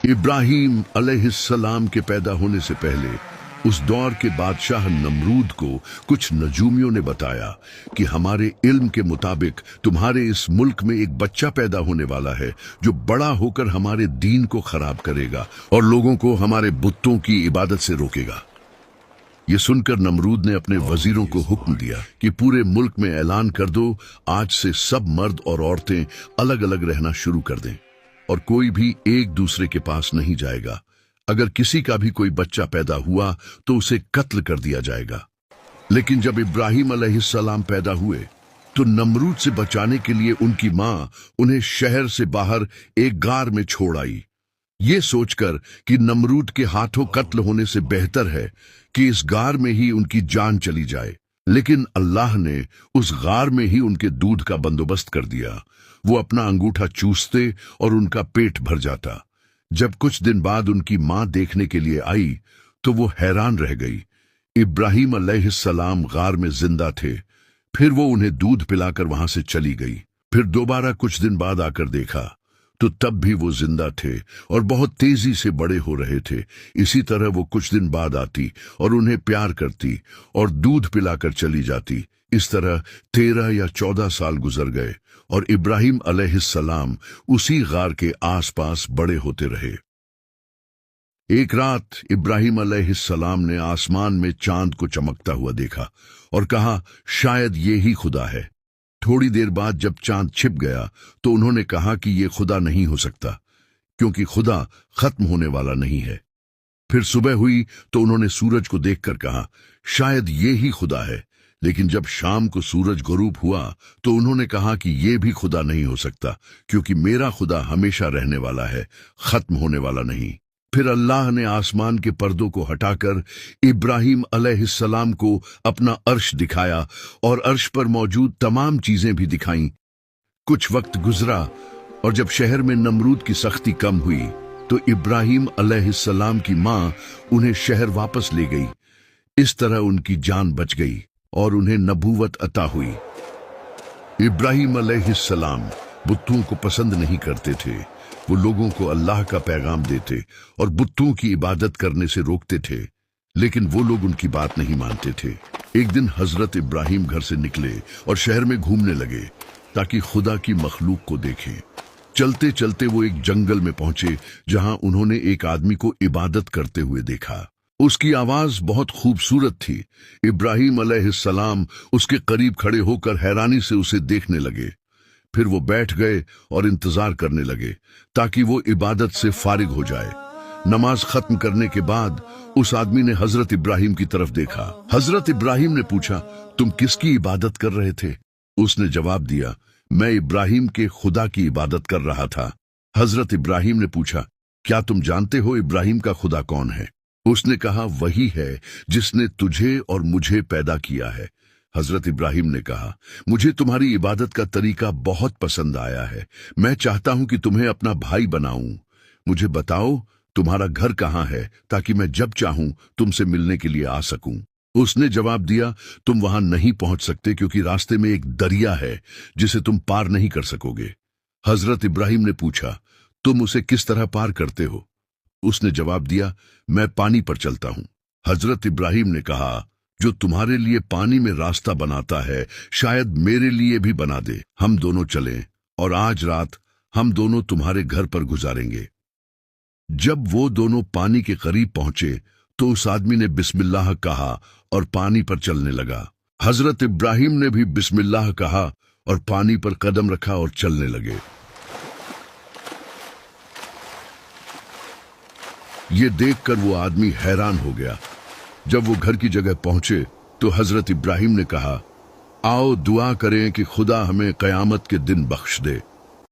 इब्राहीम अलैहिस्सलाम के पैदा होने से पहले उस दौर के बादशाह नमरूद को कुछ नजूमियों ने बताया कि हमारे इल्म के मुताबिक तुम्हारे इस मुल्क में एक बच्चा पैदा होने वाला है जो बड़ा होकर हमारे दीन को खराब करेगा और लोगों को हमारे बुतों की इबादत से रोकेगा। ये सुनकर नमरूद ने अपने वजीरों को हुक्म दिया कि पूरे मुल्क में ऐलान कर दो, आज से सब मर्द और औरतें अलग अलग रहना शुरू कर दें और कोई भी एक दूसरे के पास नहीं जाएगा। अगर किसी का भी कोई बच्चा पैदा हुआ तो उसे कत्ल कर दिया जाएगा। लेकिन जब इब्राहीम अलैहिस्सलाम पैदा हुए तो नमरूद से बचाने के लिए उनकी मां उन्हें शहर से बाहर एक गार में छोड़ आई, ये सोचकर कि नमरूद के हाथों कत्ल होने से बेहतर है कि इस गार में ही उनकी जान चली जाए। लेकिन अल्लाह ने उस गार में ही उनके दूध का बंदोबस्त कर दिया। वो अपना अंगूठा चूसते और उनका पेट भर जाता। जब कुछ दिन बाद उनकी मां देखने के लिए आई तो वो हैरान रह गई। इब्राहीम अलैहिस्सलाम गार में जिंदा थे। फिर वो उन्हें दूध पिलाकर वहां से चली गई। फिर दोबारा कुछ दिन बाद आकर देखा तो तब भी वो जिंदा थे और बहुत तेजी से बड़े हो रहे थे। इसी तरह वो कुछ दिन बाद आती और उन्हें प्यार करती और दूध पिलाकर चली जाती। इस तरह 13 या 14 साल गुजर गए और इब्राहीम अलैहिस्सलाम उसी गार के आसपास बड़े होते रहे। एक रात इब्राहीम अलैहिस्सलाम ने आसमान में चांद को चमकता हुआ देखा और कहा, शायद ये ही खुदा है। थोड़ी देर बाद जब चांद छिप गया तो उन्होंने कहा कि ये खुदा नहीं हो सकता, क्योंकि खुदा खत्म होने वाला नहीं है। फिर सुबह हुई तो उन्होंने सूरज को देखकर कहा, शायद ये ही खुदा है। लेकिन जब शाम को सूरज गुरूब हुआ तो उन्होंने कहा कि ये भी खुदा नहीं हो सकता, क्योंकि मेरा खुदा हमेशा रहने वाला है, खत्म होने वाला नहीं। फिर अल्लाह ने आसमान के पर्दों को हटाकर इब्राहीम अलैहिस्सलाम को अपना अर्श दिखाया और अर्श पर मौजूद तमाम चीजें भी दिखाईं। कुछ वक्त गुजरा और जब शहर में नमरूद की सख्ती कम हुई तो इब्राहीम अलैहिस्सलाम की मां उन्हें शहर वापस ले गई। इस तरह उनकी जान बच गई और उन्हें नबूवत अता हुई। इब्राहीम अलैहिस्सलाम बुतों को पसंद नहीं करते थे। वो लोगों को अल्लाह का पैगाम देते और बुतों की इबादत करने से रोकते थे, लेकिन वो लोग उनकी बात नहीं मानते थे। एक दिन हजरत इब्राहीम घर से निकले और शहर में घूमने लगे ताकि खुदा की मखलूक को देखें। चलते चलते वो एक जंगल में पहुंचे जहां उन्होंने एक आदमी को इबादत करते हुए देखा। उसकी आवाज बहुत खूबसूरत थी। इब्राहीम अलैहिस्सलाम उसके करीब खड़े होकर हैरानी से उसे देखने लगे। फिर वो बैठ गए और इंतजार करने लगे ताकि वो इबादत से फारिग हो जाए। नमाज खत्म करने के बाद उस आदमी ने हजरत इब्राहीम की तरफ देखा। हजरत इब्राहीम ने पूछा, तुम किसकी इबादत कर रहे थे? उसने जवाब दिया, मैं इब्राहीम के खुदा की इबादत कर रहा था। हजरत इब्राहीम ने पूछा, क्या तुम जानते हो इब्राहीम का खुदा कौन है? उसने कहा, वही है जिसने तुझे और मुझे पैदा किया है। हजरत इब्राहीम ने कहा, मुझे तुम्हारी इबादत का तरीका बहुत पसंद आया है। मैं चाहता हूं कि तुम्हें अपना भाई बनाऊं। मुझे बताओ तुम्हारा घर कहां है ताकि मैं जब चाहूं तुमसे मिलने के लिए आ सकूं। उसने जवाब दिया, तुम वहां नहीं पहुंच सकते क्योंकि रास्ते में एक दरिया है जिसे तुम पार नहीं कर सकोगे। हजरत इब्राहीम ने पूछा, तुम उसे किस तरह पार करते हो? उसने जवाब दिया, मैं पानी पर चलता हूं। हजरत इब्राहीम ने कहा, जो तुम्हारे लिए पानी में रास्ता बनाता है शायद मेरे लिए भी बना दे। हम दोनों चलें और आज रात हम दोनों तुम्हारे घर पर गुजारेंगे। जब वो दोनों पानी के करीब पहुंचे तो उस आदमी ने बिस्मिल्लाह कहा और पानी पर चलने लगा। हजरत इब्राहीम ने भी बिस्मिल्लाह कहा और पानी पर कदम रखा और चलने लगे। ये देखकर वो आदमी हैरान हो गया। जब वो घर की जगह पहुंचे तो हजरत इब्राहीम ने कहा, आओ दुआ करें कि खुदा हमें कयामत के दिन बख्श दे।